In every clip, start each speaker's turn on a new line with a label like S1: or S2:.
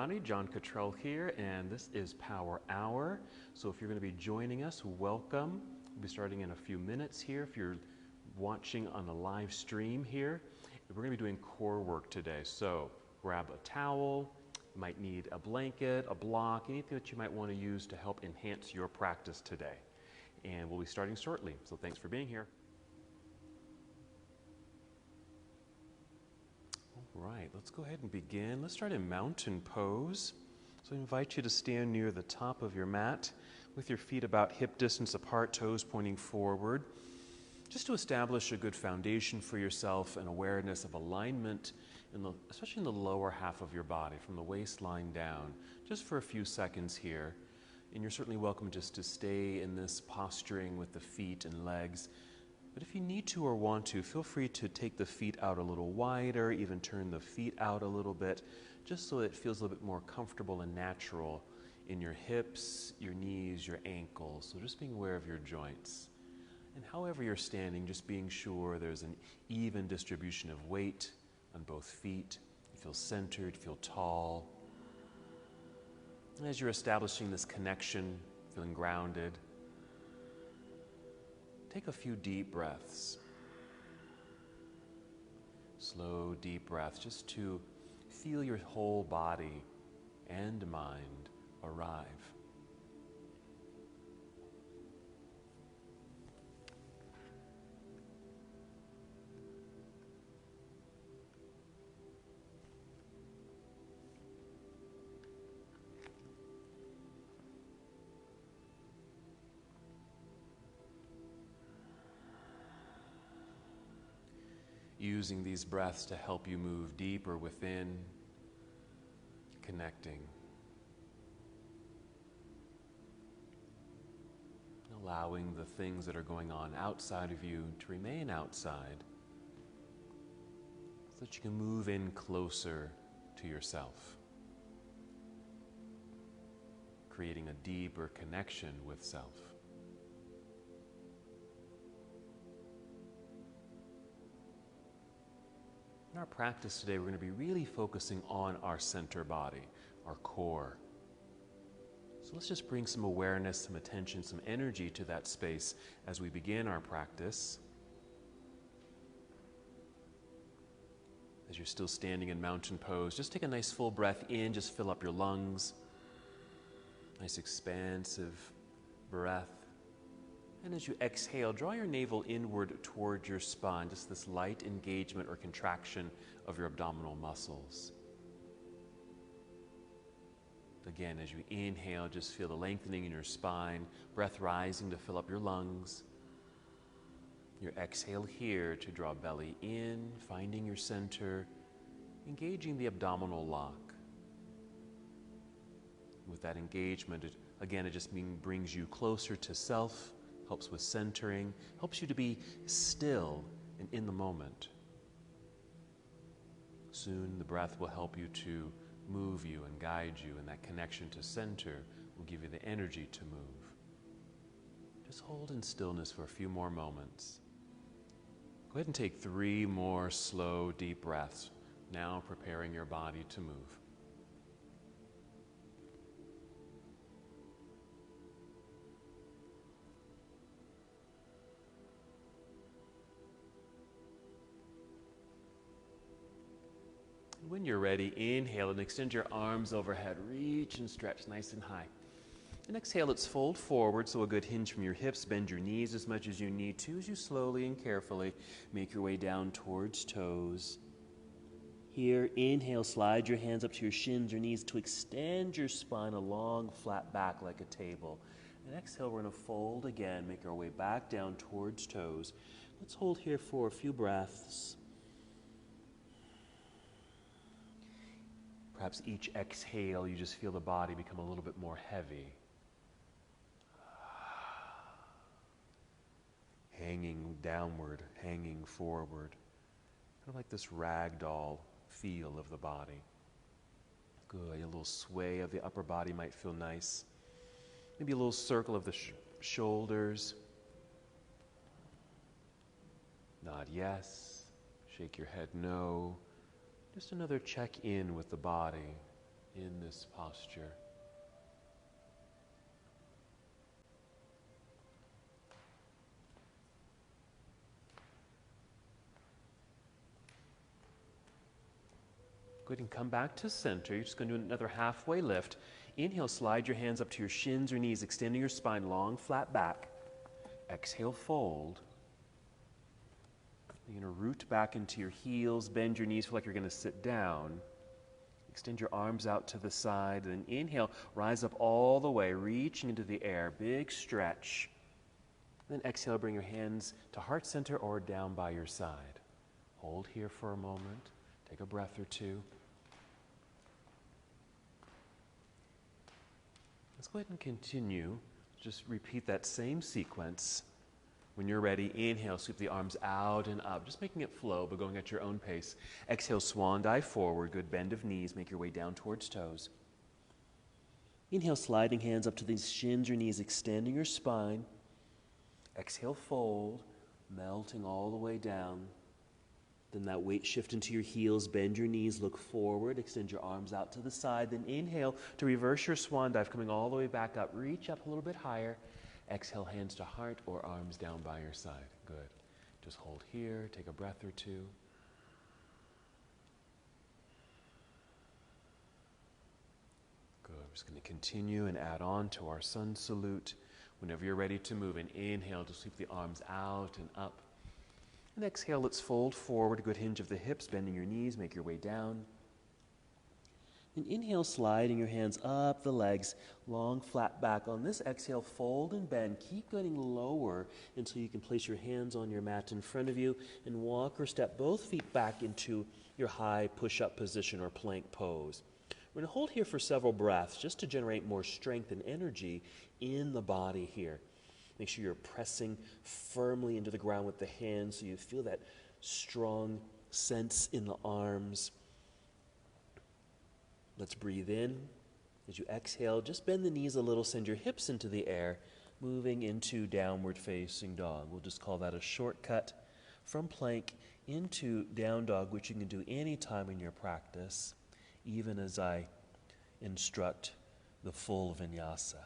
S1: everybody. John Cottrell here, and this is Power Hour. So if you're going to be joining us, welcome. We'll be starting in a few minutes here. If you're watching on the live stream here, we're going to be doing core work today. So grab a towel, you might need a blanket, a block, anything that you might want to use to help enhance your practice today. And we'll be starting shortly, so thanks for being here. Right, let's go ahead and begin. Let's start in mountain pose. So I invite you to stand near the top of your mat with your feet about hip distance apart, toes pointing forward, just to establish a good foundation for yourself and awareness of alignment, especially in the lower half of your body, from the waistline down, just for a few seconds here. And you're certainly welcome just to stay in this posturing with the feet and legs. But if you need to or want to, feel free to take the feet out a little wider, even turn the feet out a little bit, just so it feels a little bit more comfortable and natural in your hips, your knees, your ankles. So just being aware of your joints. And however you're standing, just being sure there's an even distribution of weight on both feet. You feel centered, feel tall. And as you're establishing this connection, feeling grounded, take a few deep breaths. Slow, deep breaths, just to feel your whole body and mind arrive. Using these breaths to help you move deeper within, connecting. Allowing the things that are going on outside of you to remain outside, so that you can move in closer to yourself, creating a deeper connection with self. In our practice today, we're going to be really focusing on our center body, our core. So let's just bring some awareness, some attention, some energy to that space as we begin our practice. As you're still standing in mountain pose, just take a nice full breath in, just fill up your lungs. Nice expansive breath. And as you exhale, draw your navel inward toward your spine, just this light engagement or contraction of your abdominal muscles. Again, as you inhale, just feel the lengthening in your spine, breath rising to fill up your lungs. Your exhale here to draw belly in, finding your center, engaging the abdominal lock. With that engagement, it just brings you closer to self, helps with centering, helps you to be still and in the moment. Soon the breath will help you to move you and guide you, and that connection to center will give you the energy to move. Just hold in stillness for a few more moments. Go ahead and take 3 more slow, deep breaths, now preparing your body to move. When you're ready, inhale and extend your arms overhead. Reach and stretch nice and high. And exhale, let's fold forward, so a good hinge from your hips. Bend your knees as much as you need to as you slowly and carefully make your way down towards toes. Here, inhale, slide your hands up to your shins or knees to extend your spine, a long, flat back like a table. And exhale, we're going to fold again, make our way back down towards toes. Let's hold here for a few breaths. Perhaps each exhale, you just feel the body become a little bit more heavy. Hanging downward, hanging forward. Kind of like this ragdoll feel of the body. Good, a little sway of the upper body might feel nice. Maybe a little circle of the shoulders. Nod yes, shake your head no. Just another check in with the body. in this posture. Go ahead and come back to center. You're just going to do another halfway lift. Inhale, slide your hands up to your shins or knees, extending your spine long, flat back. Exhale, fold. You're going to root back into your heels, bend your knees, feel like you're going to sit down. Extend your arms out to the side, and then inhale, rise up all the way, reaching into the air, big stretch. Then exhale, bring your hands to heart center or down by your side. Hold here for a moment. Take a breath or two. Let's go ahead and continue. Just repeat that same sequence. When you're ready, inhale, sweep the arms out and up, just making it flow, but going at your own pace. Exhale, swan dive forward, good bend of knees, make your way down towards toes. Inhale, sliding hands up to the shins or knees, extending your spine. Exhale, fold, melting all the way down. Then that weight shift into your heels, bend your knees, look forward, extend your arms out to the side. Then inhale to reverse your swan dive, coming all the way back up. Reach up a little bit higher. Exhale, hands to heart or arms down by your side. Good. Just hold here, take a breath or two. Good. We're just going to continue and add on to our sun salute. Whenever you're ready to move, and inhale to sweep the arms out and up. And exhale, let's fold forward, a good hinge of the hips, bending your knees, make your way down. And inhale, sliding your hands up the legs, long, flat back. On this exhale, fold and bend. Keep getting lower until you can place your hands on your mat in front of you and walk or step both feet back into your high push-up position or plank pose. We're going to hold here for several breaths just to generate more strength and energy in the body here. Make sure you're pressing firmly into the ground with the hands so you feel that strong sense in the arms. Let's breathe in. As you exhale, just bend the knees a little, send your hips into the air, moving into downward facing dog. We'll just call that a shortcut from plank into down dog, which you can do anytime in your practice, even as I instruct the full vinyasa.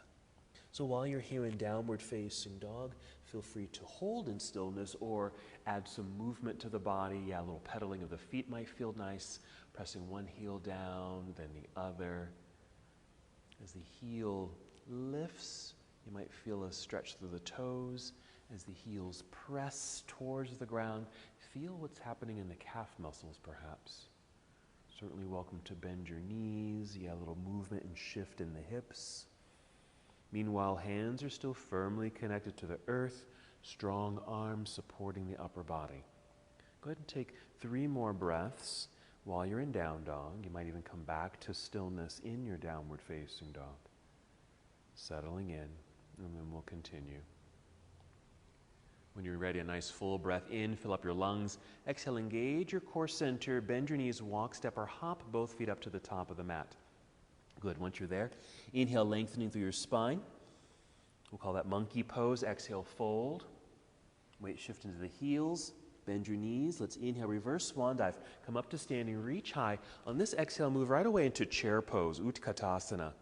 S1: So while you're here in downward facing dog, feel free to hold in stillness or add some movement to the body. Yeah, a little pedaling of the feet might feel nice. Pressing one heel down, then the other. As the heel lifts, you might feel a stretch through the toes. As the heels press towards the ground, feel what's happening in the calf muscles perhaps. Certainly welcome to bend your knees. Yeah, a little movement and shift in the hips. Meanwhile, hands are still firmly connected to the earth, strong arms supporting the upper body. Go ahead and take 3 more breaths while you're in down dog. You might even come back to stillness in your downward facing dog. Settling in, and then we'll continue. When you're ready, a nice full breath in, fill up your lungs. Exhale, engage your core center, bend your knees, walk, step, or hop both feet up to the top of the mat. Good. Once you're there, inhale, lengthening through your spine. We'll call that monkey pose. Exhale, fold. Weight shift into the heels. Bend your knees. Let's inhale, reverse swan dive. Come up to standing, reach high. On this exhale, move right away into chair pose, Utkatasana.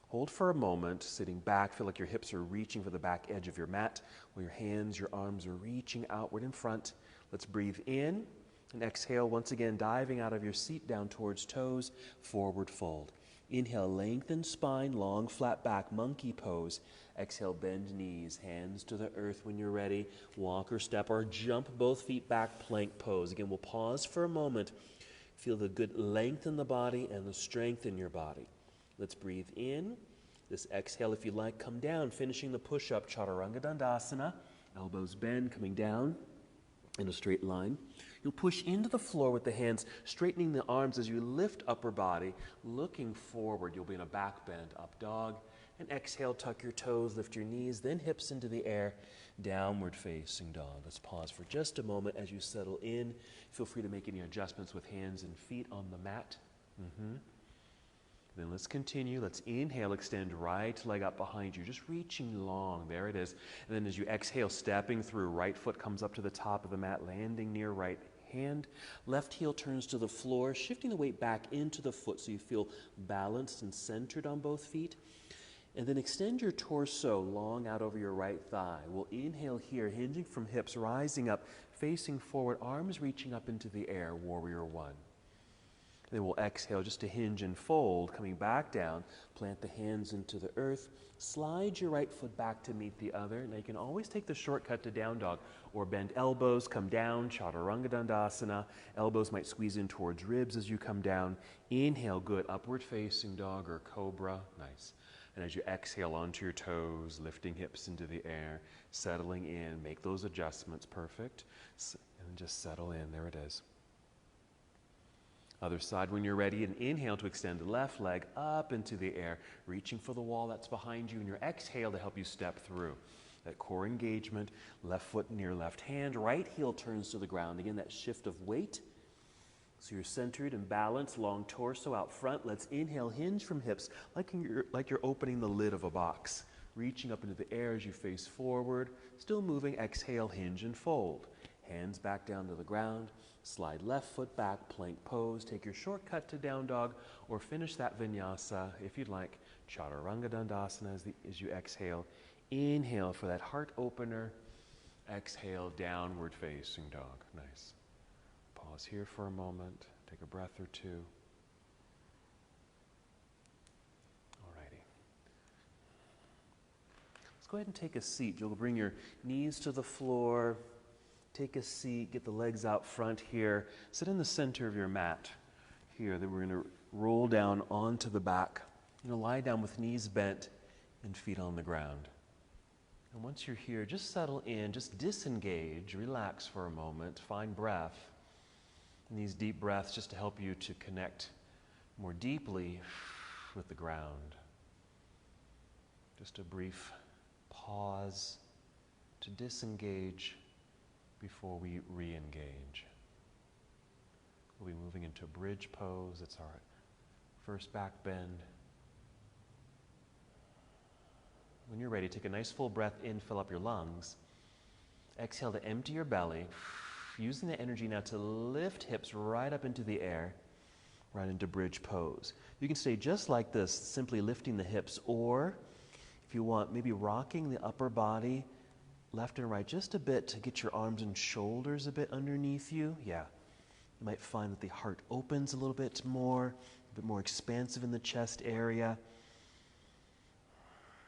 S1: Hold for a moment, sitting back. Feel like your hips are reaching for the back edge of your mat, while your hands, your arms are reaching outward in front. Let's breathe in and exhale, once again, diving out of your seat down towards toes, forward fold. Inhale, lengthen spine, long, flat back, monkey pose. Exhale, bend knees, hands to the earth when you're ready. Walk or step or jump both feet back, plank pose. Again, we'll pause for a moment. Feel the good length in the body and the strength in your body. Let's breathe in. This exhale, if you like, come down, finishing the push-up, Chaturanga Dandasana. Elbows bend, coming down in a straight line. You'll push into the floor with the hands, straightening the arms as you lift upper body, looking forward. You'll be in a back bend, up dog. And exhale, tuck your toes, lift your knees, then hips into the air, downward facing dog. Let's pause for just a moment as you settle in. Feel free to make any adjustments with hands and feet on the mat. Then let's continue. Let's inhale, extend right leg up behind you, just reaching long. There it is. And then as you exhale, stepping through, right foot comes up to the top of the mat, landing near right hand. Left heel turns to the floor, shifting the weight back into the foot so you feel balanced and centered on both feet. And then extend your torso long out over your right thigh. We'll inhale here, hinging from hips, rising up, facing forward, arms reaching up into the air, warrior one. Then we'll exhale just to hinge and fold, coming back down, plant the hands into the earth, slide your right foot back to meet the other. Now you can always take the shortcut to down dog or bend elbows, come down, chaturanga dandasana. Elbows might squeeze in towards ribs as you come down. Inhale, good, upward facing dog or cobra, nice. And as you exhale onto your toes, lifting hips into the air, settling in, make those adjustments, perfect. And just settle in, there it is. Other side when you're ready, and inhale to extend the left leg up into the air, reaching for the wall that's behind you, and your exhale to help you step through. That core engagement, left foot near left hand, right heel turns to the ground. Again, that shift of weight. So you're centered and balanced, long torso out front. Let's inhale, hinge from hips, like you're opening the lid of a box. Reaching up into the air as you face forward, still moving, exhale, hinge and fold. Hands back down to the ground. Slide left foot back, plank pose. Take your shortcut to down dog or finish that vinyasa, if you'd like, chaturanga dandasana as you exhale. Inhale for that heart opener. Exhale, downward facing dog. Nice. Pause here for a moment. Take a breath or two. Alrighty. Let's go ahead and take a seat. You'll bring your knees to the floor. Take a seat, get the legs out front here. Sit in the center of your mat here. Then we're going to roll down onto the back. Lie down with knees bent and feet on the ground. And once you're here, just settle in, just disengage, relax for a moment, find breath. And these deep breaths just to help you to connect more deeply with the ground. Just a brief pause to disengage before we re-engage. We'll be moving into bridge pose. It's our first back bend. When you're ready, take a nice full breath in, fill up your lungs. Exhale to empty your belly. Using the energy now to lift hips right up into the air, right into bridge pose. You can stay just like this, simply lifting the hips, or if you want, maybe rocking the upper body left and right just a bit to get your arms and shoulders a bit underneath you. Yeah, you might find that the heart opens a little bit more expansive in the chest area.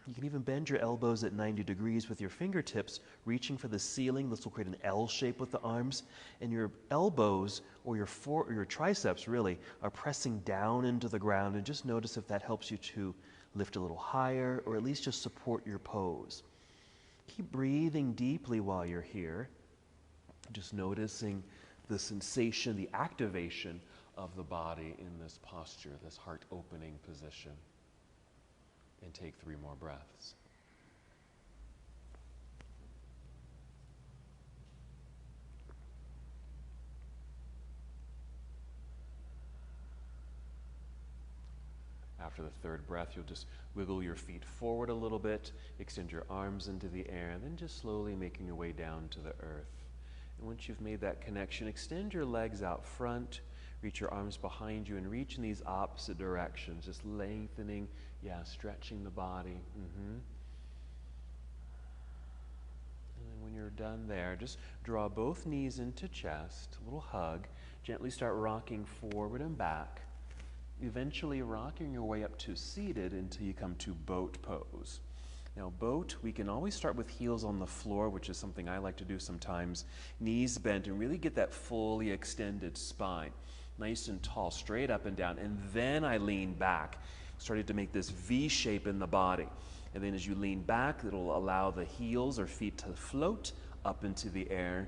S1: You can even bend your elbows at 90 degrees with your fingertips, reaching for the ceiling. This will create an L shape with the arms. And your elbows, or your triceps really, are pressing down into the ground. And just notice if that helps you to lift a little higher, or at least just support your pose. Keep breathing deeply while you're here. Just noticing the sensation, the activation of the body in this posture, this heart opening position. And take 3 more breaths. After the 3rd breath, you'll just wiggle your feet forward a little bit, extend your arms into the air, and then just slowly making your way down to the earth. And once you've made that connection, extend your legs out front, reach your arms behind you, and reach in these opposite directions, just lengthening, stretching the body. And then when you're done there, just draw both knees into chest, a little hug, gently start rocking forward and back, eventually rocking your way up to seated until you come to boat pose. Now boat, we can always start with heels on the floor, which is something I like to do sometimes, knees bent, and really get that fully extended spine. Nice and tall, straight up and down, and then I lean back, starting to make this V shape in the body. And then as you lean back, it'll allow the heels or feet to float up into the air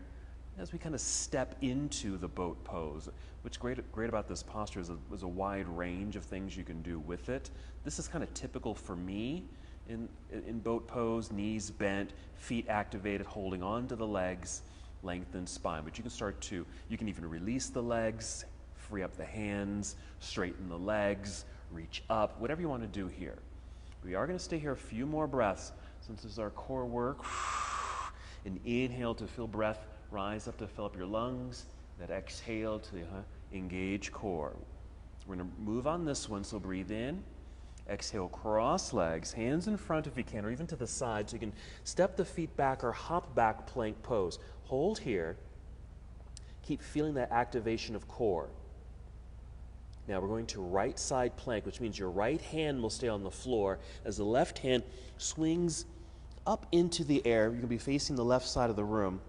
S1: as we kind of step into the boat pose. What's great about this posture is there's a wide range of things you can do with it. This is kind of typical for me in boat pose, knees bent, feet activated, holding on to the legs, lengthened spine. But you can even release the legs, free up the hands, straighten the legs, reach up, whatever you want to do here. We are going to stay here a few more breaths since this is our core work. And inhale to fill breath, rise up to fill up your lungs. That exhale to engage core. We're going to move on this one, so breathe in. Exhale, cross legs, hands in front if you can, or even to the side, so you can step the feet back or hop back plank pose. Hold here. Keep feeling that activation of core. Now we're going to right side plank, which means your right hand will stay on the floor as the left hand swings up into the air. You're going to be facing the left side of the room.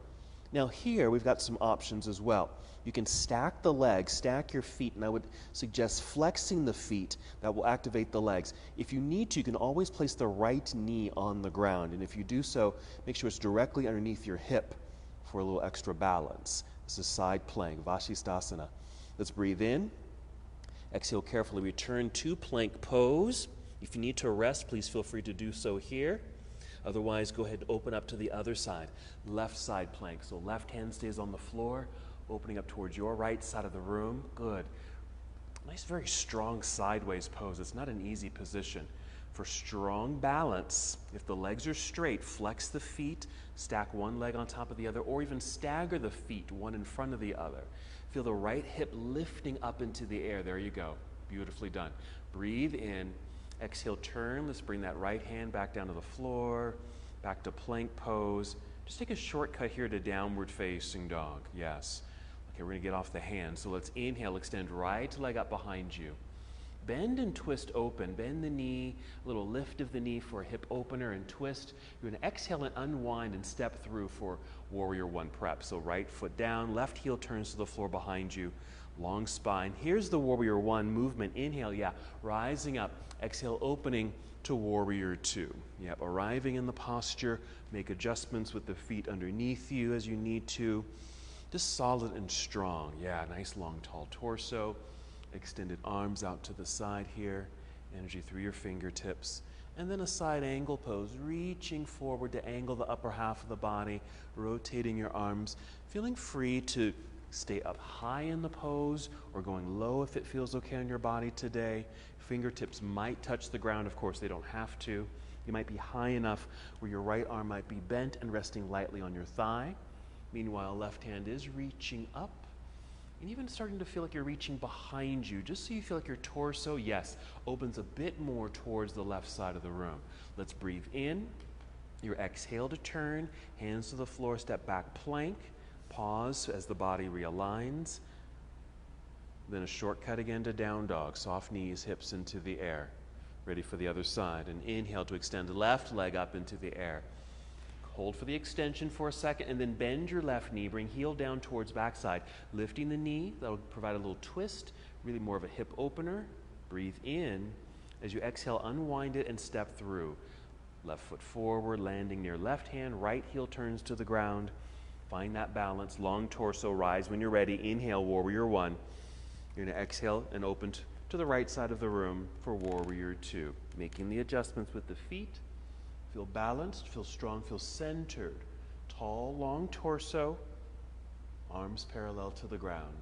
S1: Now here we've got some options as well. You can stack the legs, stack your feet, and I would suggest flexing the feet. That will activate the legs. If you need to, you can always place the right knee on the ground, and if you do so, make sure it's directly underneath your hip for a little extra balance. This is side plank, Vashisthasana. Let's breathe in. Exhale carefully, return to plank pose. If you need to rest, please feel free to do so here. Otherwise, go ahead and open up to the other side, left side plank. So left hand stays on the floor, opening up towards your right side of the room. Good. Nice, very strong sideways pose. It's not an easy position. For strong balance, if the legs are straight, flex the feet, stack one leg on top of the other, or even stagger the feet, one in front of the other. Feel the right hip lifting up into the air. There you go. Beautifully done. Breathe in. Exhale, turn. Let's bring that right hand back down to the floor, back to plank pose. Just take a shortcut here to downward facing dog. Yes. Okay, we're going to get off the hand. So let's inhale, extend right leg up behind you. Bend and twist open. Bend the knee, a little lift of the knee for a hip opener and twist. You're going to exhale and unwind and step through for Warrior One prep. So right foot down, left heel turns to the floor behind you. Long spine. Here's the Warrior One movement. Inhale, rising up. Exhale, opening to Warrior Two. Arriving in the posture. Make adjustments with the feet underneath you as you need to. Just solid and strong. Nice long tall torso. Extended arms out to the side here. Energy through your fingertips. And then a side angle pose, reaching forward to angle the upper half of the body, rotating your arms, feeling free to stay up high in the pose or going low if it feels okay on your body today. Fingertips might touch the ground. Of course, they don't have to. You might be high enough where your right arm might be bent and resting lightly on your thigh. Meanwhile, left hand is reaching up and even starting to feel like you're reaching behind you, just so you feel like your torso, opens a bit more towards the left side of the room. Let's breathe in. Your exhale to turn, hands to the floor, step back plank. Pause as the body realigns. Then a shortcut again to down dog. Soft knees, hips into the air. Ready for the other side. And inhale to extend the left leg up into the air. Hold for the extension for a second and then bend your left knee. Bring heel down towards backside. Lifting the knee. That'll provide a little twist. Really more of a hip opener. Breathe in. As you exhale, unwind it and step through. Left foot forward, landing near left hand. Right heel turns to the ground. Find that balance. Long torso, rise when you're ready. Inhale, Warrior One. You're going to exhale and open to the right side of the room for Warrior Two. Making the adjustments with the feet. Feel balanced, feel strong, feel centered. Tall, long torso. Arms parallel to the ground.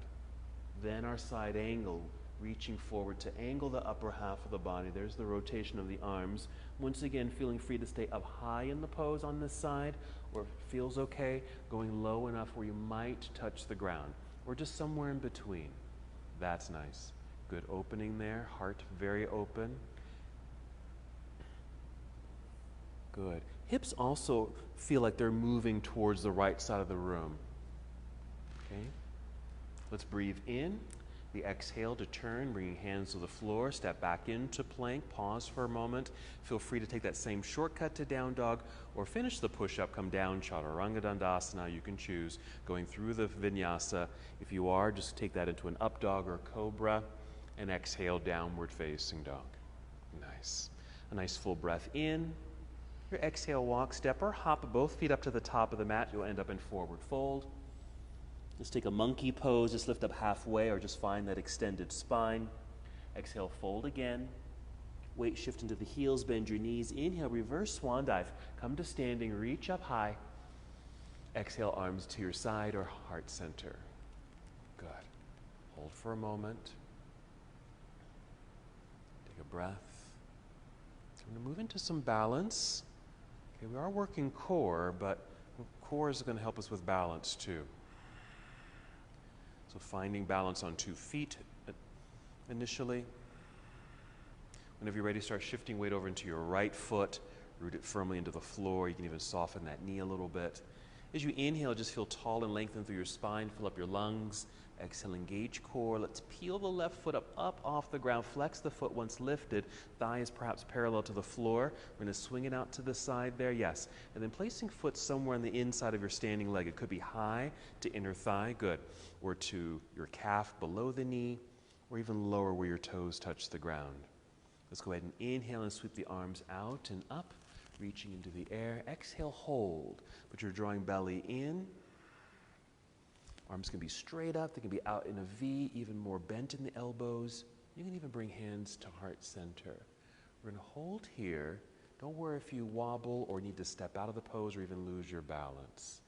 S1: Then our side angle, reaching forward to angle the upper half of the body. There's the rotation of the arms. Once again, feeling free to stay up high in the pose on this side, or if it feels okay, going low enough where you might touch the ground, or just somewhere in between. That's nice. Good opening there, heart very open. Good. Hips also feel like they're moving towards the right side of the room. Okay. Let's breathe in. The exhale to turn, bringing hands to the floor, step back into plank, pause for a moment. Feel free to take that same shortcut to down dog or finish the push-up, come down, Chaturanga Dandasana. You can choose going through the vinyasa. If you are, just take that into an up dog or cobra and exhale, downward facing dog. Nice. A nice full breath in. Your exhale, walk, step, or hop both feet up to the top of the mat. You'll end up in forward fold. Just take a monkey pose. Just lift up halfway or just find that extended spine. Exhale, fold again. Weight shift into the heels, bend your knees. Inhale, reverse swan dive. Come to standing, reach up high. Exhale, arms to your side or heart center. Good. Hold for a moment. Take a breath. I'm going to move into some balance. Okay, we are working core, but core is going to help us with balance too. So finding balance on 2 feet initially. Whenever you're ready, start shifting weight over into your right foot. Root it firmly into the floor. You can even soften that knee a little bit. As you inhale, just feel tall and lengthened through your spine. Fill up your lungs. Exhale, engage core. Let's peel the left foot up off the ground. Flex the foot once lifted. Thigh is perhaps parallel to the floor. We're going to swing it out to the side there. Yes. And then placing foot somewhere on the inside of your standing leg. It could be high to inner thigh. Good. Or to your calf below the knee. Or even lower where your toes touch the ground. Let's go ahead and inhale and sweep the arms out and up, reaching into the air. Exhale, hold, but you're drawing belly in. Arms can be straight up. They can be out in a V, even more bent in the elbows. You can even bring hands to heart center. We're going to hold here. Don't worry if you wobble or need to step out of the pose or even lose your balance.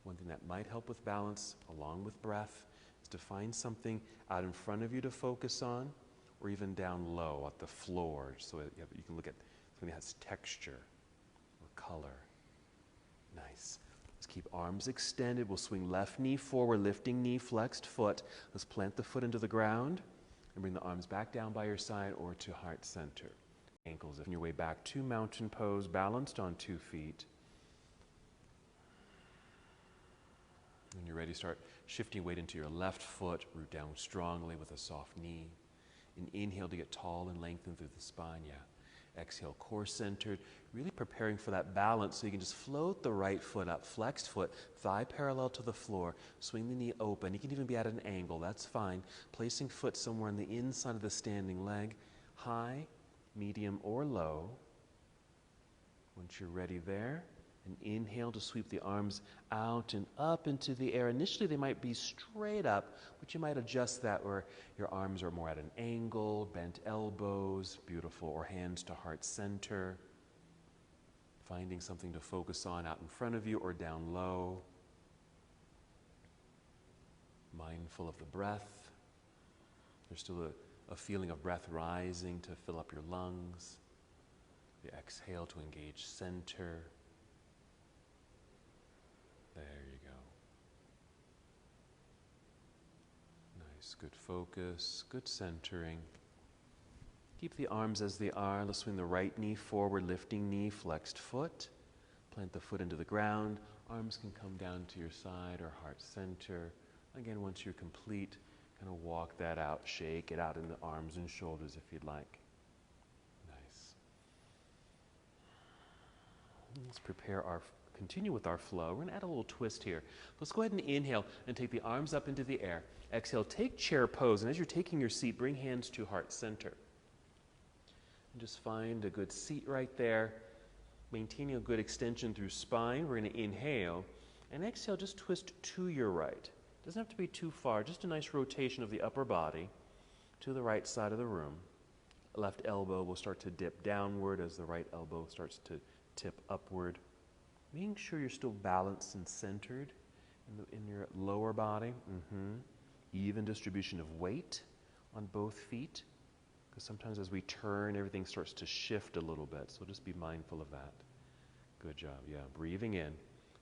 S1: One thing that might help with balance, along with breath, is to find something out in front of you to focus on, or even down low at the floor, so you can look at something that has texture or color. Nice. Let's keep arms extended. We'll swing left knee forward, lifting knee, flexed foot. Let's plant the foot into the ground and bring the arms back down by your side or to heart center. Ankles on your way back to mountain pose, balanced on 2 feet. When you're ready, start shifting weight into your left foot, root down strongly with a soft knee. And inhale to get tall and lengthened through the spine, yeah. Exhale, core centered, really preparing for that balance so you can just float the right foot up, flexed foot, thigh parallel to the floor, swing the knee open. You can even be at an angle, that's fine. Placing foot somewhere on the inside of the standing leg, high, medium, or low. Once you're ready there, and inhale to sweep the arms out and up into the air. Initially, they might be straight up, but you might adjust that where your arms are more at an angle, bent elbows, beautiful, or hands to heart center. Finding something to focus on out in front of you or down low. Mindful of the breath. There's still a feeling of breath rising to fill up your lungs. You exhale to engage center. There you go. Nice, good focus, good centering. Keep the arms as they are. Let's swing the right knee forward, lifting knee, flexed foot. Plant the foot into the ground. Arms can come down to your side or heart center. Again, once you're complete, kind of walk that out, shake it out in the arms and shoulders if you'd like. Nice. Let's continue with our flow. We're going to add a little twist here. Let's go ahead and inhale and take the arms up into the air. Exhale, take chair pose. And as you're taking your seat, bring hands to heart center. And just find a good seat right there. Maintaining a good extension through spine. We're going to inhale. And exhale, just twist to your right. Doesn't have to be too far. Just a nice rotation of the upper body to the right side of the room. Left elbow will start to dip downward as the right elbow starts to tip upward. Making sure you're still balanced and centered in your lower body. Even distribution of weight on both feet. Because sometimes as we turn, everything starts to shift a little bit. So just be mindful of that. Good job. Yeah, breathing in.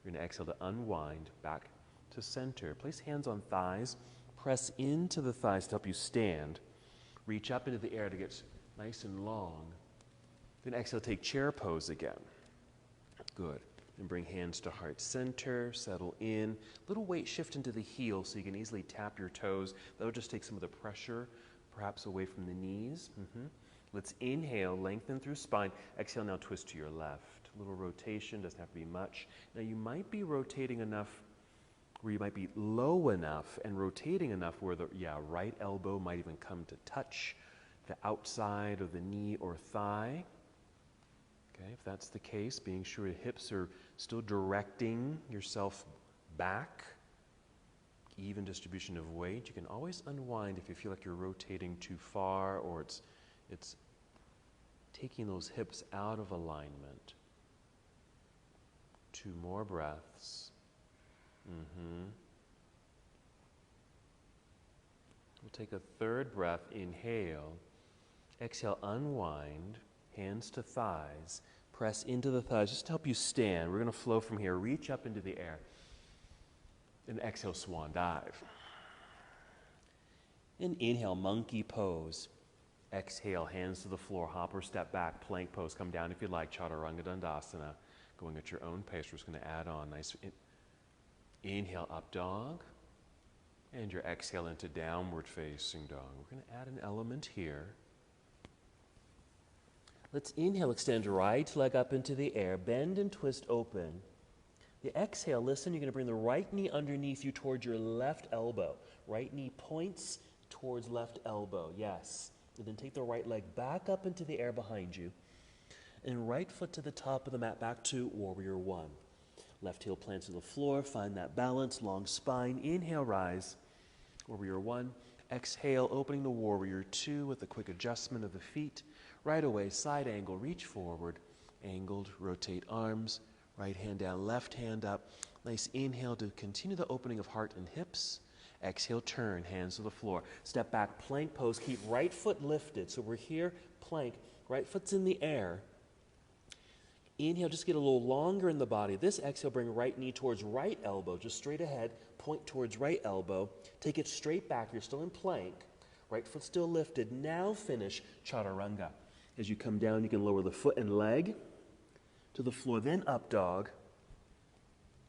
S1: You're going to exhale to unwind back to center. Place hands on thighs. Press into the thighs to help you stand. Reach up into the air to get nice and long. Then exhale, take chair pose again. Good. And bring hands to heart center, settle in. Little weight shift into the heel so you can easily tap your toes. That'll just take some of the pressure, perhaps away from the knees. Let's inhale, lengthen through spine. Exhale, now twist to your left. A little rotation, doesn't have to be much. Now you might be rotating enough where you might be low enough and rotating enough where the right elbow might even come to touch the outside of the knee or thigh. Okay, if that's the case, being sure your hips are still directing yourself back. Even distribution of weight. You can always unwind if you feel like you're rotating too far or it's taking those hips out of alignment. 2 more breaths. We'll take a 3rd breath. Inhale. Exhale, unwind. Hands to thighs. Press into the thighs just to help you stand. We're going to flow from here. Reach up into the air. And exhale, swan dive. And inhale, monkey pose. Exhale, hands to the floor, hop or step back, plank pose. Come down if you like, Chaturanga Dandasana. Going at your own pace, we're just going to add on. Nice. Inhale, up dog. And your exhale into downward facing dog. We're going to add an element here. Let's inhale, extend right leg up into the air, bend and twist open. The exhale, listen, you're going to bring the right knee underneath you towards your left elbow. Right knee points towards left elbow, yes. And then take the right leg back up into the air behind you. And right foot to the top of the mat, back to Warrior One. Left heel plants to the floor, find that balance, long spine. Inhale, rise, Warrior One. Exhale, opening the Warrior Two with a quick adjustment of the feet. Right away, side angle, reach forward. Angled, rotate arms. Right hand down, left hand up. Nice inhale to continue the opening of heart and hips. Exhale, turn, hands to the floor. Step back, plank pose. Keep right foot lifted. So we're here, plank. Right foot's in the air. Inhale, just get a little longer in the body. This exhale, bring right knee towards right elbow, just straight ahead. Point towards right elbow. Take it straight back. You're still in plank. Right foot still lifted. Now finish Chaturanga. As you come down, you can lower the foot and leg to the floor, then up dog,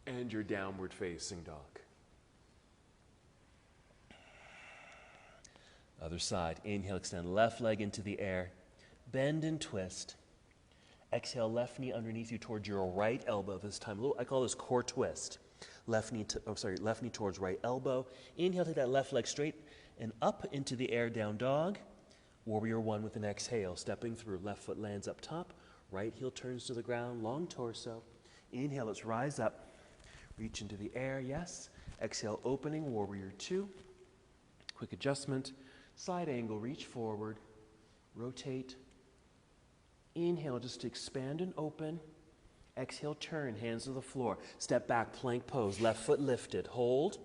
S1: and your downward facing dog. Other side. Inhale, extend left leg into the air. Bend and twist. Exhale, left knee underneath you towards your right elbow this time. I call this core twist. Left knee towards right elbow. Inhale, take that left leg straight and up into the air, down dog. Warrior One with an exhale, stepping through. Left foot lands up top. Right heel turns to the ground, long torso. Inhale, let's rise up. Reach into the air, yes. Exhale, opening, Warrior Two. Quick adjustment. Side angle, reach forward, rotate. Inhale, just to expand and open. Exhale, turn, hands to the floor. Step back, plank pose, left foot lifted. Hold.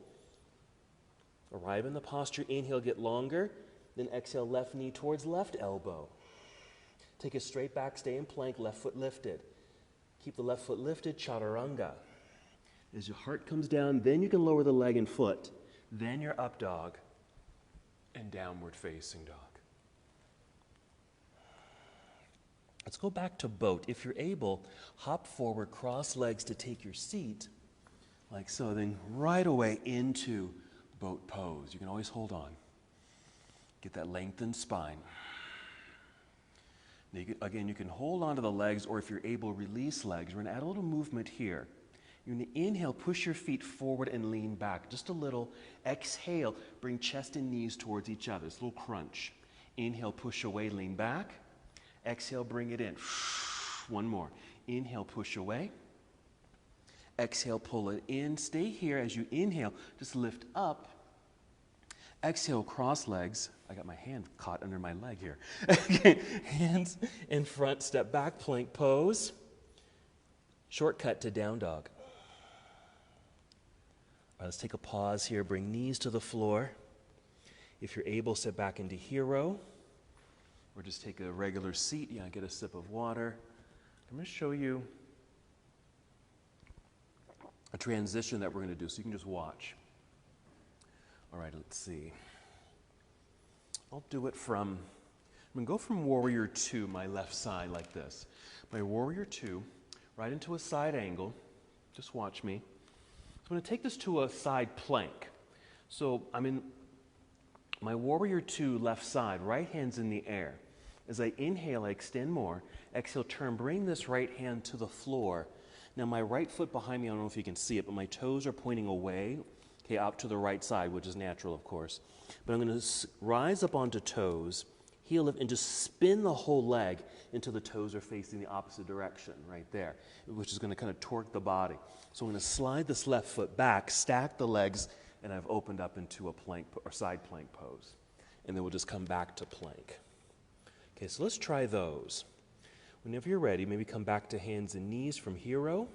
S1: Arrive in the posture. Inhale, get longer. Then exhale, left knee towards left elbow. Take it straight back, stay in plank, left foot lifted. Keep the left foot lifted, Chaturanga. As your heart comes down, then you can lower the leg and foot. Then you're up dog. And downward facing dog. Let's go back to boat. If you're able, hop forward, cross legs to take your seat, like so. Then right away into boat pose. You can always hold on. Get that lengthened spine. Now you can hold on to the legs, or if you're able, release legs. We're going to add a little movement here. You're going to inhale, push your feet forward and lean back just a little. Exhale, bring chest and knees towards each other. It's a little crunch. Inhale, push away, lean back. Exhale, bring it in. One more. Inhale, push away. Exhale, pull it in. Stay here as you inhale. Just lift up. Exhale, cross legs. I got my hand caught under my leg here. Hands in front, step back, plank pose. Shortcut to down dog. All right, let's take a pause here. Bring knees to the floor. If you're able, sit back into hero. Or just take a regular seat. Yeah, get a sip of water. I'm going to show you a transition that we're going to do, so you can just watch. All right, let's see. I'll do it from, I'm going to go from Warrior Two, my left side, like this. My Warrior Two, right into a side angle. Just watch me. I'm going to take this to a side plank. So I'm in my Warrior Two, left side, right hand's in the air. As I inhale, I extend more. Exhale, turn, bring this right hand to the floor. Now my right foot behind me, I don't know if you can see it, but my toes are pointing away, okay, out to the right side, which is natural, of course. But I'm going to rise up onto toes, heel lift, and just spin the whole leg until the toes are facing the opposite direction, right there, which is going to kind of torque the body. So I'm going to slide this left foot back, stack the legs, and I've opened up into a plank or side plank pose. And then we'll just come back to plank. Okay, so let's try those. Whenever you're ready, maybe come back to hands and knees from hero.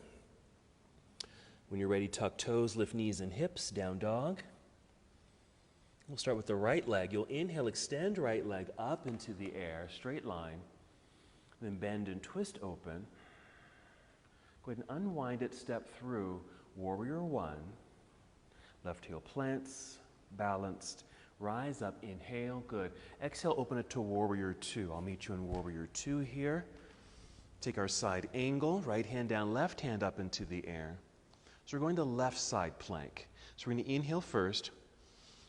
S1: When you're ready, tuck toes, lift knees and hips, down dog. We'll start with the right leg. You'll inhale, extend right leg up into the air, straight line. Then bend and twist open. Go ahead and unwind it, step through Warrior One. Left heel plants, balanced. Rise up, inhale, good. Exhale, open it to Warrior Two. I'll meet you in Warrior Two here. Take our side angle, right hand down, left hand up into the air. So we're going to left side plank. So we're going to inhale first.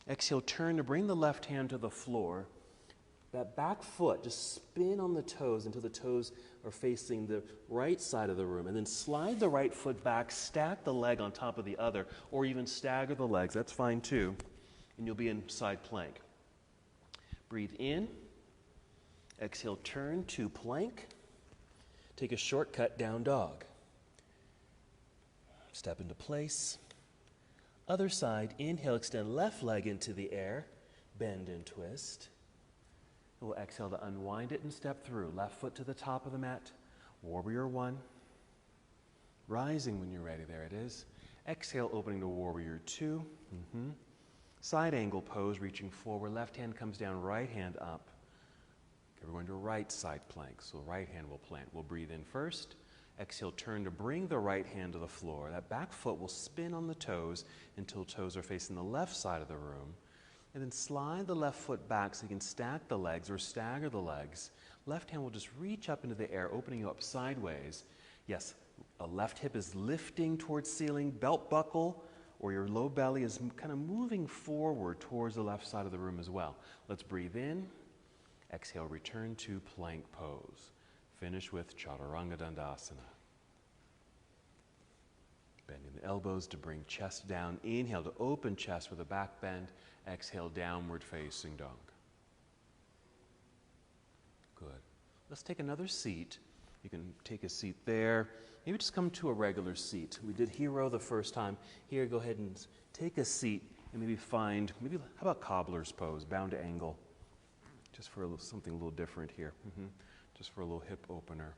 S1: Exhale, turn to bring the left hand to the floor. That back foot, just spin on the toes until the toes are facing the right side of the room. And then slide the right foot back, stack the leg on top of the other, or even stagger the legs. That's fine too. And you'll be in side plank. Breathe in. Exhale, turn to plank. Take a shortcut, down dog. Step into place. Other side, inhale, extend left leg into the air. Bend and twist. We'll exhale to unwind it and step through. Left foot to the top of the mat. Warrior One. Rising when you're ready. There it is. Exhale, opening to Warrior Two. Side angle pose, reaching forward. Left hand comes down, right hand up. Okay, we're going to right side plank. So right hand will plant. We'll breathe in first. Exhale, turn to bring the right hand to the floor. That back foot will spin on the toes until toes are facing the left side of the room. And then slide the left foot back so you can stack the legs or stagger the legs. Left hand will just reach up into the air, opening you up sideways. Yes, a left hip is lifting towards ceiling, belt buckle, or your low belly is kind of moving forward towards the left side of the room as well. Let's breathe in. Exhale, return to plank pose. Finish with Chaturanga Dandasana. Bending the elbows to bring chest down. Inhale to open chest with a back bend. Exhale, downward facing dog. Good. Let's take another seat. You can take a seat there. Maybe just come to a regular seat. We did hero the first time. Here, go ahead and take a seat and maybe find, how about cobbler's pose, bound to angle? Just for something a little different here. Just for a little hip opener.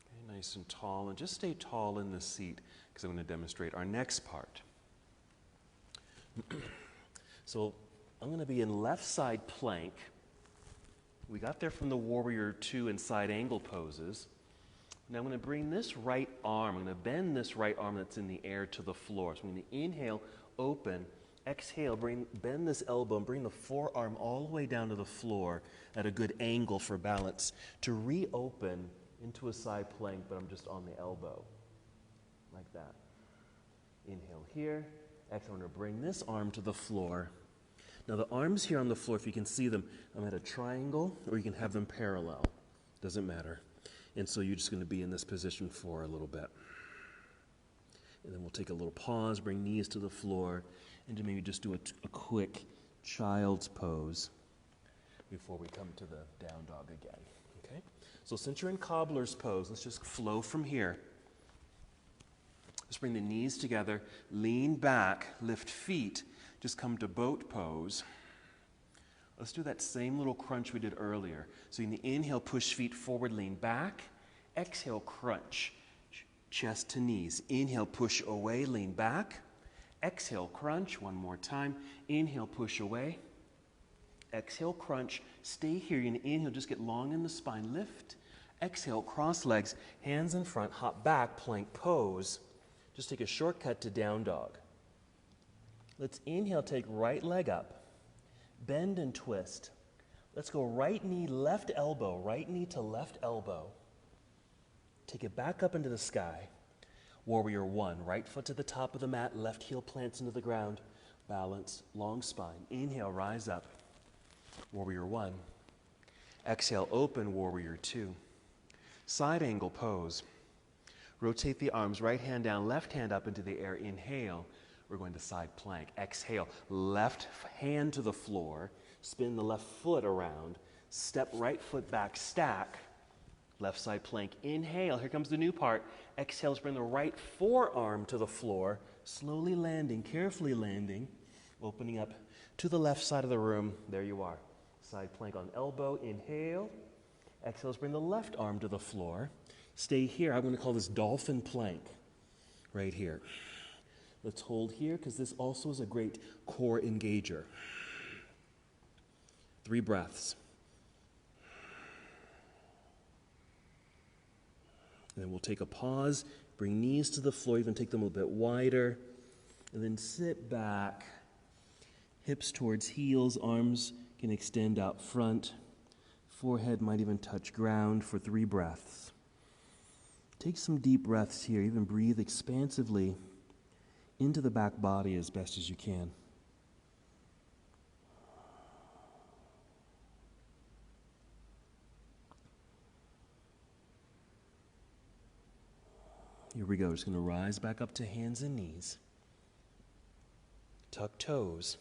S1: Okay, nice and tall, and just stay tall in the seat because I'm going to demonstrate our next part. So I'm going to be in left side plank. We got there from the Warrior Two and side angle poses. Now I'm going to bring this right arm, I'm going to bend this right arm that's in the air to the floor. So I'm going to inhale, open, exhale, bend this elbow and bring the forearm all the way down to the floor at a good angle for balance to reopen into a side plank, but I'm just on the elbow, like that. Inhale here, exhale, I'm going to bring this arm to the floor. Now the arms here on the floor, if you can see them, I'm at a triangle, or you can have them parallel, doesn't matter. And so you're just going to be in this position for a little bit. And then we'll take a little pause, bring knees to the floor, and to maybe just do a quick child's pose before we come to the down dog again. Okay? So since you're in cobbler's pose, let's just flow from here. Just bring the knees together, lean back, lift feet, just come to boat pose. Let's do that same little crunch we did earlier. So in the inhale, push feet forward, lean back. Exhale, crunch, chest to knees. Inhale, push away, lean back. Exhale, crunch, one more time. Inhale, push away. Exhale, crunch. Stay here. You're going to inhale, just get long in the spine. Lift. Exhale, cross legs, hands in front, hop back, plank pose. Just take a shortcut to down dog. Let's inhale, take right leg up. Bend and twist. Let's go right knee, left elbow, right knee to left elbow. Take it back up into the sky. Warrior One, right foot to the top of the mat, left heel plants into the ground. Balance, long spine. Inhale, rise up. Warrior One. Exhale, open, Warrior Two. Side angle pose. Rotate the arms, right hand down, left hand up into the air. Inhale. We're going to side plank. Exhale, left hand to the floor. Spin the left foot around. Step right foot back, stack. Left side plank. Inhale, here comes the new part. Exhale, bring the right forearm to the floor. Slowly landing, carefully landing. Opening up to the left side of the room. There you are. Side plank on elbow. Inhale. Exhale, bring the left arm to the floor. Stay here. I'm going to call this Dolphin Plank. Right here. Let's hold here because this also is a great core engager. 3 breaths. And then we'll take a pause, bring knees to the floor, even take them a little bit wider, and then sit back
S2: Hips towards heels, arms can extend out front. Forehead might even touch ground for 3 breaths. Take some deep breaths here. Even breathe expansively into the back body as best as you can. Here we go. Just going to rise back up to hands and knees. Tuck toes.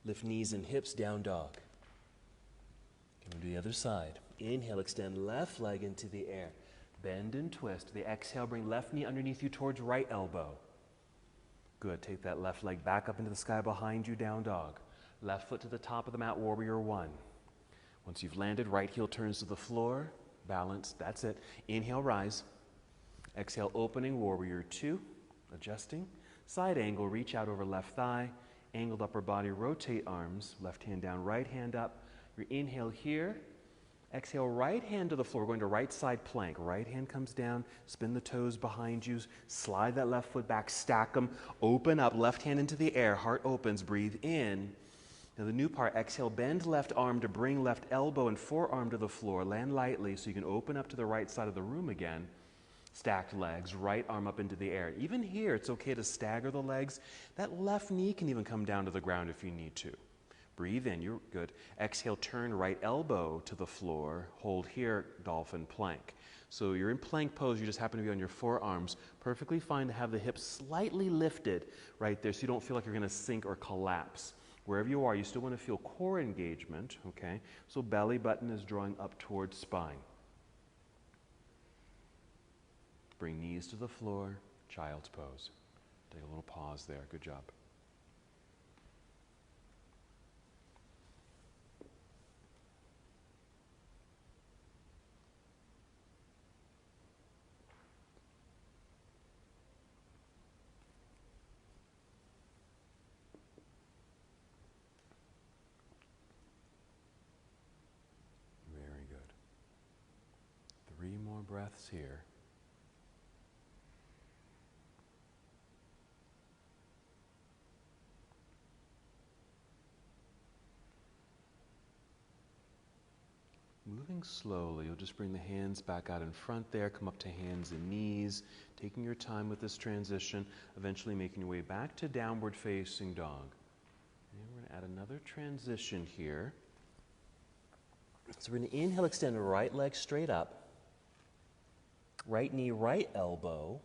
S2: Lift knees and hips, down dog. Going to the other side. Inhale, extend left leg into the air. Bend and twist. The exhale, bring left knee underneath you towards right elbow. Good. Take that left leg back up into the sky behind you, down dog. Left foot to the top of the mat, warrior 1. Once you've landed, right heel turns to the floor. Balance. That's it. Inhale, rise. Exhale, opening, warrior 2. Adjusting. Side angle, reach out over left thigh. Angled upper body, rotate arms. Left hand down, right hand up. Your inhale here. Exhale, right hand to the floor. We're going to right side plank. Right hand comes down, spin the toes behind you, slide that left foot back, stack them, open up, left hand into the air, heart opens, breathe in. Now the new part, exhale, bend left arm to bring left elbow and forearm to the floor. Land lightly so you can open up to the right side of the room again. Stacked legs, right arm up into the air. Even here, it's okay to stagger the legs. That left knee can even come down to the ground if you need to. Breathe in, you're good. Exhale, turn right elbow to the floor. Hold here, Dolphin Plank. So you're in plank pose, you just happen to be on your forearms. Perfectly fine to have the hips slightly lifted right there so you don't feel like you're gonna sink or collapse. Wherever you are, you still wanna feel core engagement, okay? So belly button is drawing up towards spine. Bring knees to the floor, child's pose. Take a little pause there, good job. Very good. 3 more breaths here. Moving slowly, you'll just bring the hands back out in front there, come up to hands and knees, taking your time with this transition, eventually making your way back to downward facing dog. And we're going to add another transition here. So we're going to inhale, extend the right leg straight up, right knee, right elbow.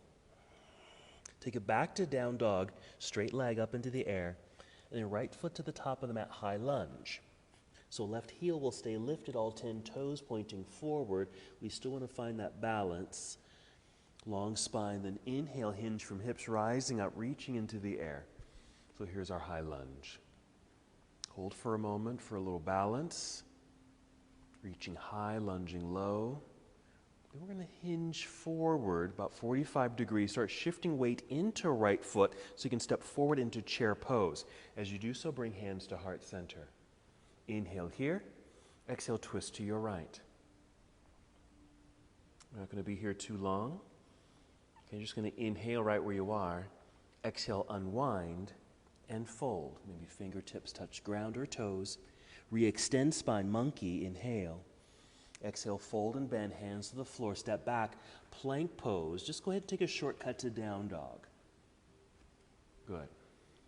S2: Take it back to down dog, straight leg up into the air, and then right foot to the top of the mat, high lunge. So left heel will stay lifted, all 10 toes pointing forward. We still want to find that balance. Long spine, then inhale, hinge from hips, rising up, reaching into the air. So here's our high lunge. Hold for a moment for a little balance. Reaching high, lunging low. Then we're going to hinge forward about 45 degrees. Start shifting weight into right foot so you can step forward into chair pose. As you do so, bring hands to heart center. Inhale here, exhale, twist to your right. We're not going to be here too long. Okay, you're just going to inhale right where you are, exhale, unwind, and fold. Maybe fingertips touch ground or toes. Re-extend spine, monkey, inhale. Exhale, fold and bend, hands to the floor, step back, plank pose. Just go ahead and take a shortcut to down dog. Good.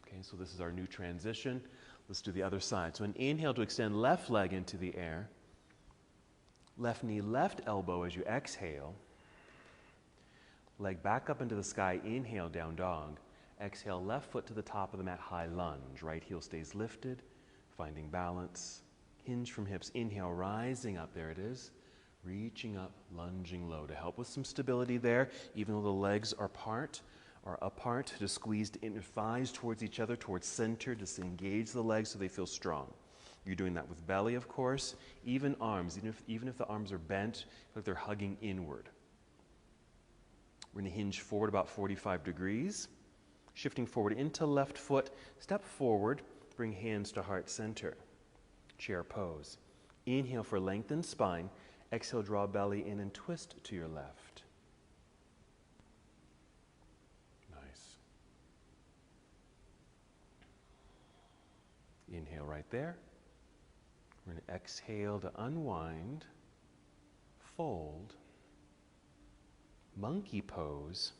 S2: Okay, so this is our new transition. Let's do the other side. So an inhale to extend left leg into the air. Left knee, left elbow as you exhale. Leg back up into the sky, inhale, down dog. Exhale, left foot to the top of the mat, high lunge. Right heel stays lifted, finding balance. Hinge from hips, inhale, rising up, there it is. Reaching up, lunging low to help with some stability there, even though the legs are apart, to squeeze the inner thighs towards each other, towards center, just engage the legs so they feel strong. You're doing that with belly, of course, even arms, even if the arms are bent, like they're hugging inward. We're going to hinge forward about 45 degrees, shifting forward into left foot, step forward, bring hands to heart center. Chair pose. Inhale for lengthened spine, exhale, draw belly in and twist to your left.
S1: Inhale right there. We're going to exhale to unwind, fold, monkey pose,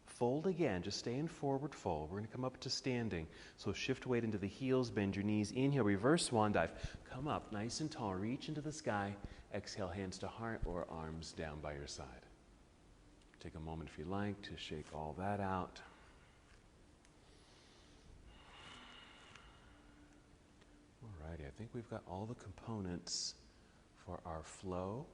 S1: fold again, just stay in forward fold. We're going to come up to standing. So shift weight into the heels, bend your knees, inhale, reverse swan dive. Come up nice and tall, reach into the sky, exhale, hands to heart or arms down by your side. Take a moment if you like to shake all that out. Alrighty, I think we've got all the components for our flow.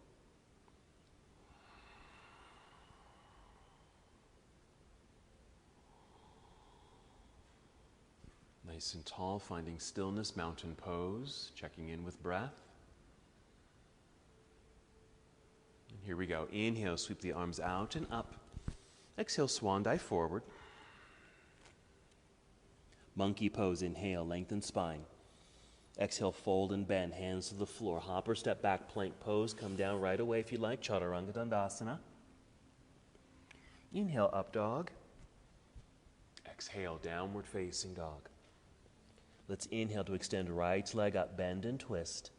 S1: Nice and tall, finding stillness, mountain pose, checking in with breath. And here we go. Inhale, sweep the arms out and up. Exhale, swan dive forward. Monkey pose, inhale, lengthen spine. Exhale, fold and bend, hands to the floor. Hop or step back, plank pose. Come down right away if you like, Chaturanga Dandasana. Inhale, up dog. Exhale, downward facing dog. Let's inhale to extend right leg up, bend and twist.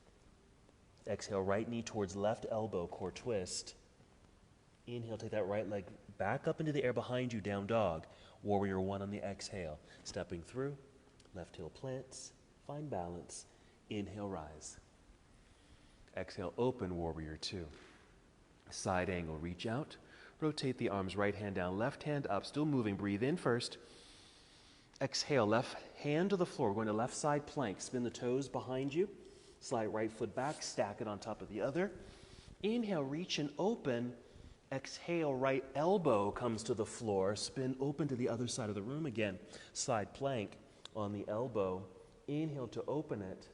S1: Exhale, right knee towards left elbow, core twist. Inhale, take that right leg back up into the air behind you, down dog. Warrior one on the exhale. Stepping through, left heel plants, find balance. Inhale, rise. Exhale, open, warrior two. Side angle, reach out. Rotate the arms, right hand down, left hand up, still moving. Breathe in first. Exhale, left hand to the floor. We're going to left side plank. Spin the toes behind you. Slide right foot back, stack it on top of the other. Inhale, reach and open. Exhale, right elbow comes to the floor. Spin open to the other side of the room again. Side plank on the elbow. Inhale to open it.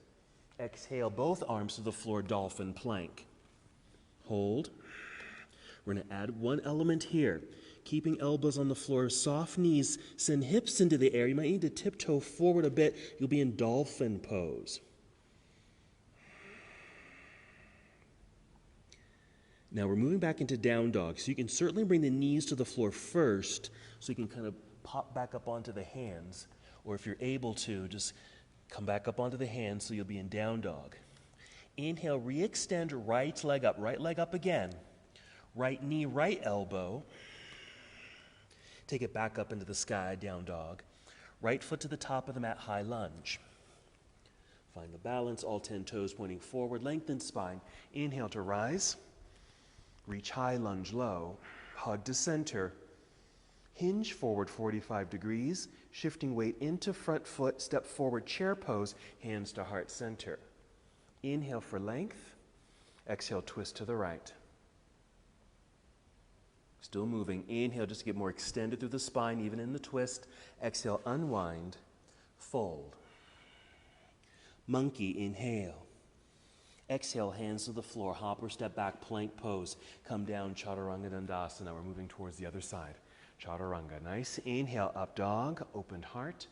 S1: Exhale, both arms to the floor, dolphin plank. Hold. We're going to add one element here. Keeping elbows on the floor, soft knees, send hips into the air. You might need to tiptoe forward a bit. You'll be in dolphin pose. Now we're moving back into down dog. So you can certainly bring the knees to the floor first so you can kind of pop back up onto the hands. Or if you're able to, just come back up onto the hands so you'll be in down dog. Inhale, re-extend right leg up again. Right knee, right elbow. Take it back up into the sky, down dog. Right foot to the top of the mat, high lunge. Find the balance, all 10 toes pointing forward, lengthen spine. Inhale to rise. Reach high, lunge low. Hug to center. Hinge forward 45 degrees. Shifting weight into front foot, step forward, chair pose, hands to heart center. Inhale for length. Exhale, twist to the right. Still moving. Inhale just to get more extended through the spine, even in the twist. Exhale, unwind, fold. Monkey, inhale. Exhale, hands to the floor. Hop or step back, plank pose. Come down, Chaturanga Dandasana. We're moving towards the other side. Chaturanga. Nice. Inhale, up dog, opened heart.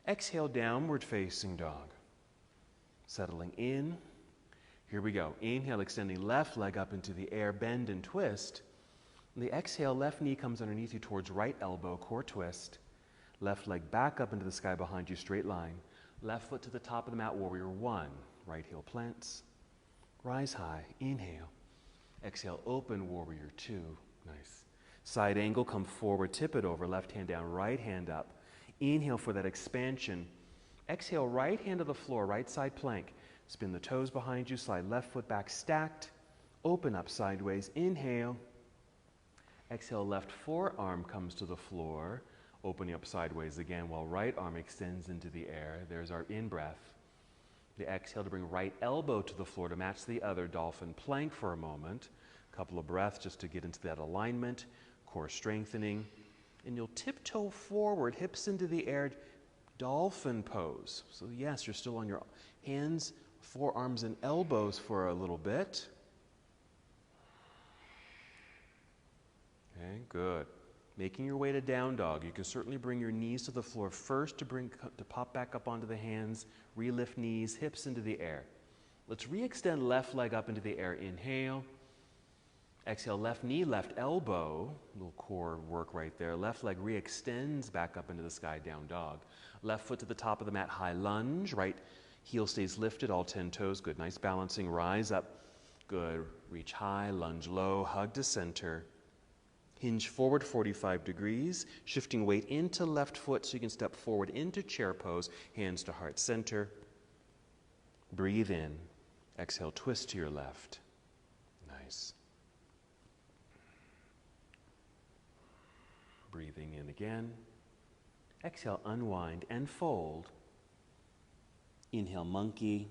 S1: Exhale, downward facing dog. Settling in. Here we go. Inhale, extending left leg up into the air, bend and twist. On the exhale, left knee comes underneath you towards right elbow, core twist. Left leg back up into the sky behind you, straight line. Left foot to the top of the mat, warrior one. Right heel plants. Rise high, inhale. Exhale, open, warrior two. Nice. Side angle, come forward, tip it over, left hand down, right hand up. Inhale for that expansion. Exhale, right hand to the floor, right side plank. Spin the toes behind you, slide left foot back, stacked. Open up sideways, inhale. Exhale, left forearm comes to the floor, opening up sideways again while right arm extends into the air. There's our in-breath. The exhale to bring right elbow to the floor to match the other, dolphin plank for a moment. A couple of breaths just to get into that alignment, core strengthening. And you'll tiptoe forward, hips into the air, dolphin pose. So yes, you're still on your hands, forearms, and elbows for a little bit. Okay, good. Making your way to down dog. You can certainly bring your knees to the floor first to pop back up onto the hands, re-lift knees, hips into the air. Let's re-extend left leg up into the air. Inhale. Exhale, left knee, left elbow. Little core work right there. Left leg re-extends back up into the sky, down dog. Left foot to the top of the mat, high lunge. Right Heel stays lifted, all 10 toes. Good. Nice balancing. Rise up. Good. Reach high, lunge low, hug to center. Hinge forward 45 degrees, shifting weight into left foot so you can step forward into chair pose, hands to heart center. Breathe in. Exhale, twist to your left. Nice. Breathing in again. Exhale, unwind and fold. Inhale, monkey.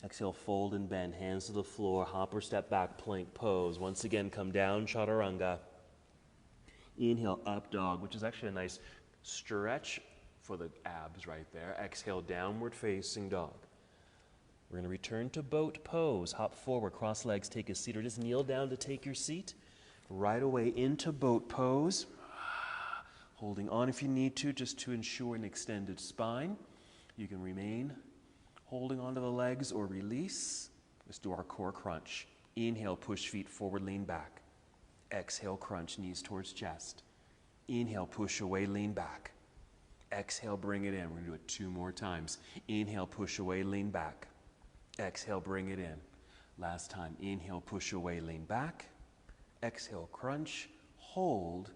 S1: Exhale, fold and bend, hands to the floor, hop or step back, plank pose. Once again, come down, chaturanga. Inhale, up dog, which is actually a nice stretch for the abs right there. Exhale, downward facing dog. We're going to return to boat pose. Hop forward, cross legs, take a seat, or just kneel down to take your seat. Right away into boat pose. Holding on if you need to, just to ensure an extended spine. You can remain holding onto the legs or release. Let's do our core crunch. Inhale, push feet forward, lean back. Exhale, crunch, knees towards chest. Inhale, push away, lean back. Exhale, bring it in. We're going to do it 2 more times. Inhale, push away, lean back. Exhale, bring it in. Last time. Inhale, push away, lean back. Exhale, crunch, hold.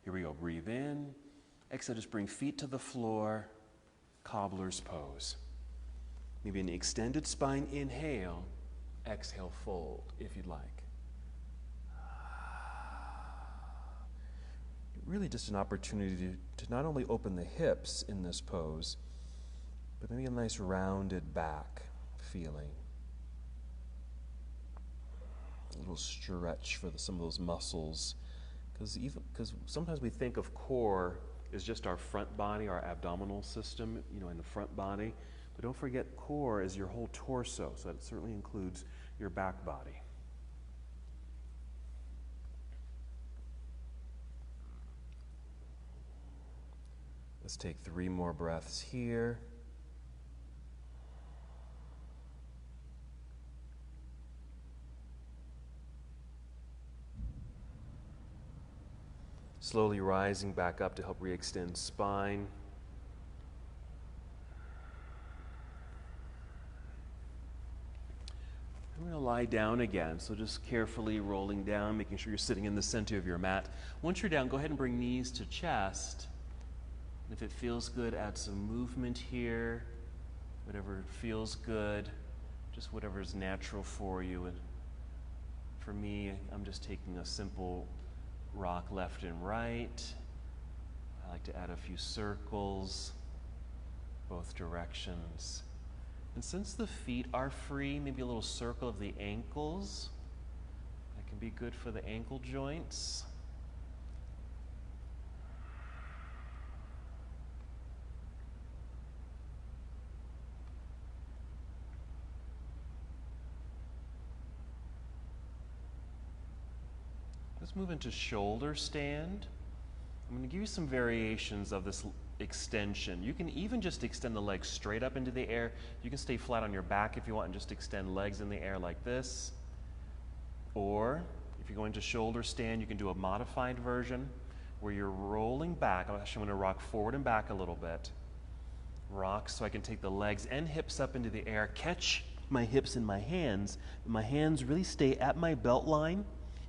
S1: Here we go. Breathe in. Exhale, just bring feet to the floor. Cobbler's pose. Maybe an extended spine inhale. Exhale, fold if you'd like. Really just an opportunity to not only open the hips in this pose, but maybe a nice rounded back feeling. A little stretch for some of those muscles. Because sometimes we think of core as just our front body, our abdominal system, in the front body. But don't forget core is your whole torso, so that certainly includes your back body. Let's take 3 more breaths here. Slowly rising back up to help re-extend spine. I'm going to lie down again, so just carefully rolling down, making sure you're sitting in the center of your mat. Once you're down, go ahead and bring knees to chest. If it feels good, add some movement here. Whatever feels good, just whatever is natural for you. And for me, I'm just taking a simple rock left and right. I like to add a few circles, both directions. And since the feet are free, maybe a little circle of the ankles. That can be good for the ankle joints. Let's move into shoulder stand. I'm going to give you some variations of this extension. You can even just extend the legs straight up into the air. You can stay flat on your back if you want and just extend legs in the air like this. Or if you go into shoulder stand, you can do a modified version where you're rolling back. I'm actually going to rock forward and back a little bit. Rock so I can take the legs and hips up into the air, catch my hips in my hands. My hands really stay at my belt line,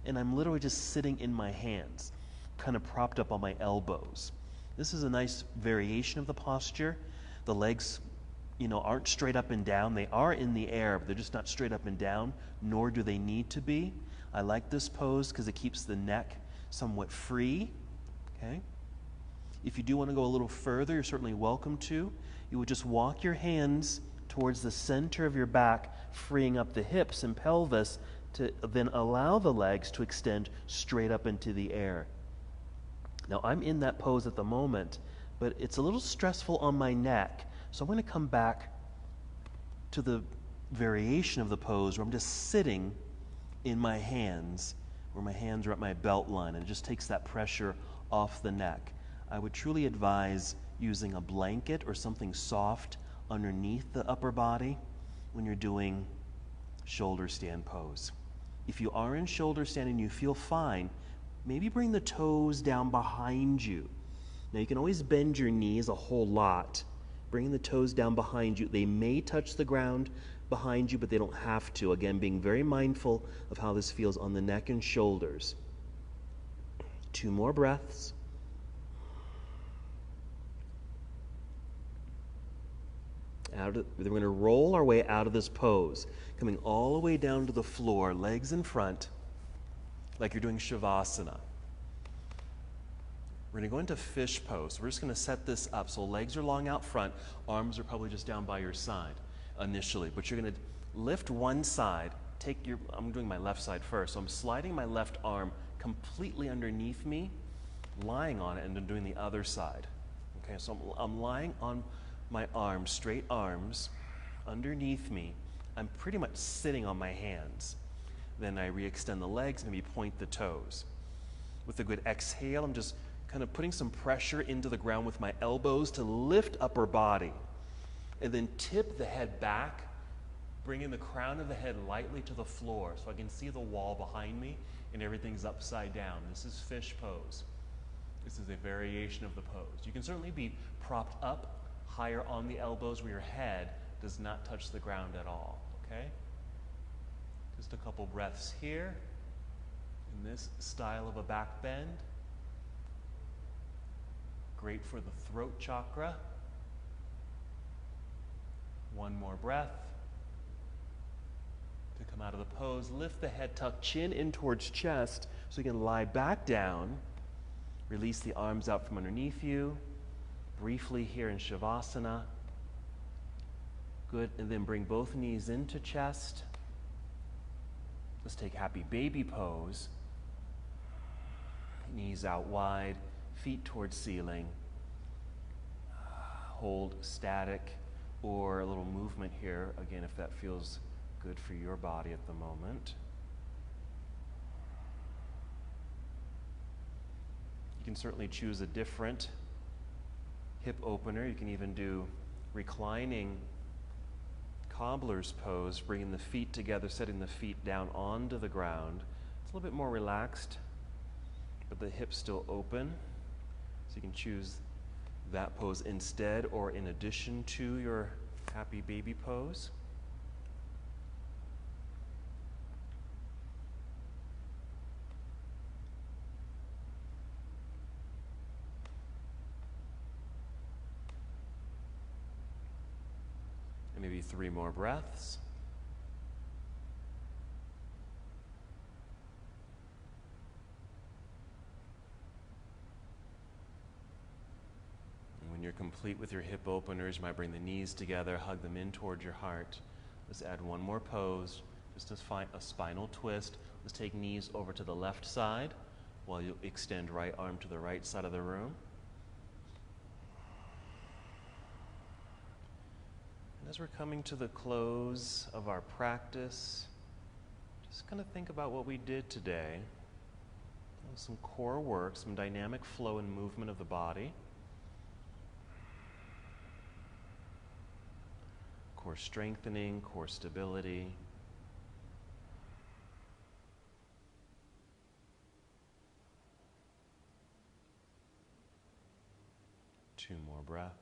S1: and I'm literally just sitting in my hands, kind of propped up on my elbows. This is a nice variation of the posture. The legs, aren't straight up and down. They are in the air, but they're just not straight up and down, nor do they need to be. I like this pose because it keeps the neck somewhat free. Okay? If you do want to go a little further, you're certainly welcome to. You would just walk your hands towards the center of your back, freeing up the hips and pelvis to then allow the legs to extend straight up into the air. Now, I'm in that pose at the moment, but it's a little stressful on my neck, so I'm going to come back to the variation of the pose where I'm just sitting in my hands, where my hands are at my belt line, and it just takes that pressure off the neck. I would truly advise using a blanket or something soft underneath the upper body when you're doing shoulder stand pose. If you are in shoulder stand and you feel fine,
S2: maybe bring the toes down behind you. Now you can always bend your knees a whole lot. Bringing the toes down behind you. They may touch the ground behind you, but they don't have to. Again, being very mindful of how this feels on the neck and shoulders. 2 more breaths. Then we're going to roll our way out of this pose, coming all the way down to the floor, legs in front, like you're doing Shavasana. We're going to go into fish pose. We're just going to set this up so legs are long out front, arms are probably just down by your side initially, but you're going to lift one side, I'm doing my left side first, so I'm sliding my left arm completely underneath me, lying on it, and then doing the other side. Okay, so I'm lying on my arms, straight arms, underneath me. I'm pretty much sitting on my hands. Then I re-extend the legs, maybe point the toes. With a good exhale, I'm just kind of putting some pressure into the ground with my elbows to lift upper body. And then tip the head back, bringing the crown of the head lightly to the floor so I can see the wall behind me and everything's upside down. This is fish pose. This is a variation of the pose. You can certainly be propped up higher on the elbows where your head does not touch the ground at all, okay? Just a couple breaths here in this style of a back bend. Great for the throat chakra. 1 more breath. To come out of the pose, lift the head, tuck chin in towards chest so you can lie back down. Release the arms out from underneath you. Briefly here in Shavasana. Good, and then bring both knees into chest. Let's take happy baby pose. Knees out wide, feet towards ceiling. Hold static or a little movement here, again, if that feels good for your body at the moment. You can certainly choose a different hip opener. You can even do reclining cobbler's pose, bringing the feet together, setting the feet down onto the ground. It's a little bit more relaxed, but the hips still open. So you can choose that pose instead or in addition to your happy baby pose. And maybe 3 more breaths. When you're complete with your hip openers, you might bring the knees together, hug them in towards your heart. Let's add 1 more pose, just to find a spinal twist. Let's take knees over to the left side while you extend right arm to the right side of the room. And as we're coming to the close of our practice, just kind of think about what we did today. Some core work, some dynamic flow and movement of the body. Core strengthening, core stability. Two more breaths.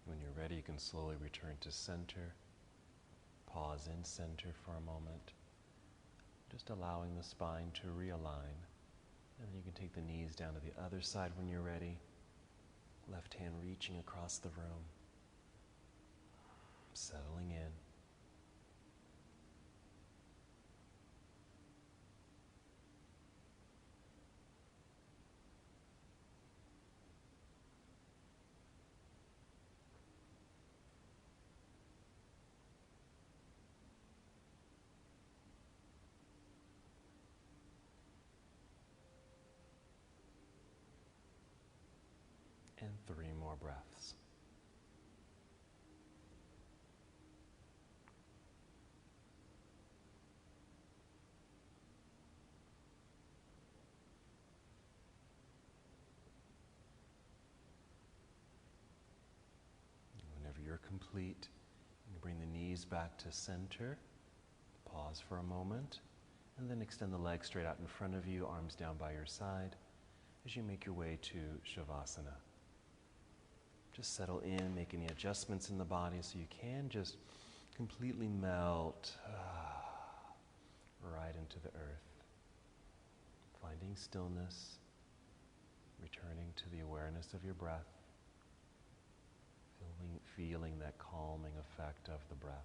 S2: When you're ready, you can slowly return to center. Pause in center for a moment. Just allowing the spine to realign. And then you can take the knees down to the other side when you're ready. Left hand reaching across the room. Settling in. And 3 more breaths.
S1: you're complete, you bring the knees back to center. Pause for a moment, and then extend the legs straight out in front of you, arms down by your side, as you make your way to Shavasana. Just settle in, make any adjustments in the body so you can just completely melt right into the earth. Finding stillness, returning to the awareness of your breath, feeling that calming effect of the breath.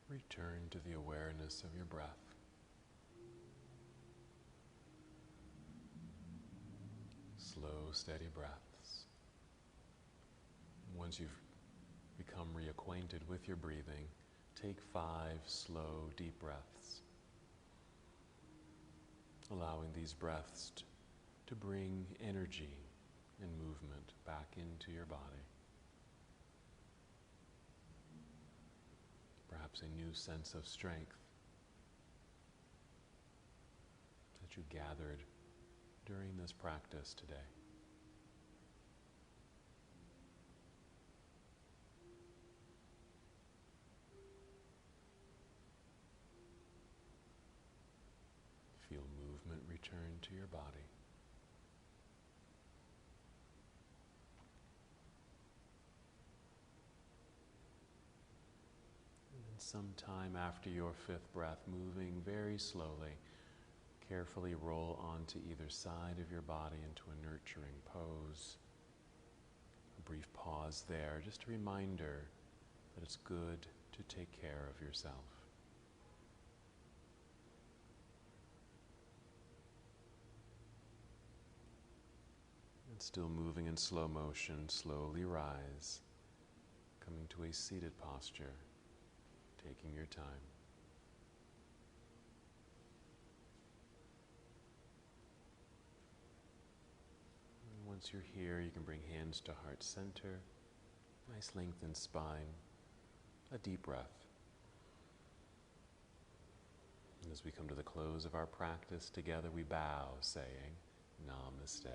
S1: Return to the awareness of your breath. Slow, steady breaths. Once you've become reacquainted with your breathing, take 5 slow, deep breaths, allowing these breaths to bring energy and movement back into your body. Perhaps a new sense of strength that you gathered during this practice today. Feel movement return to your body. Sometime after your 5th breath, moving very slowly, carefully roll onto either side of your body into a nurturing pose. A brief pause there, just a reminder that it's good to take care of yourself. And still moving in slow motion, slowly rise, coming to a seated posture. Taking your time. And once you're here, you can bring hands to heart center, nice lengthened spine, a deep breath. And as we come to the close of our practice together, we bow, saying, Namaste.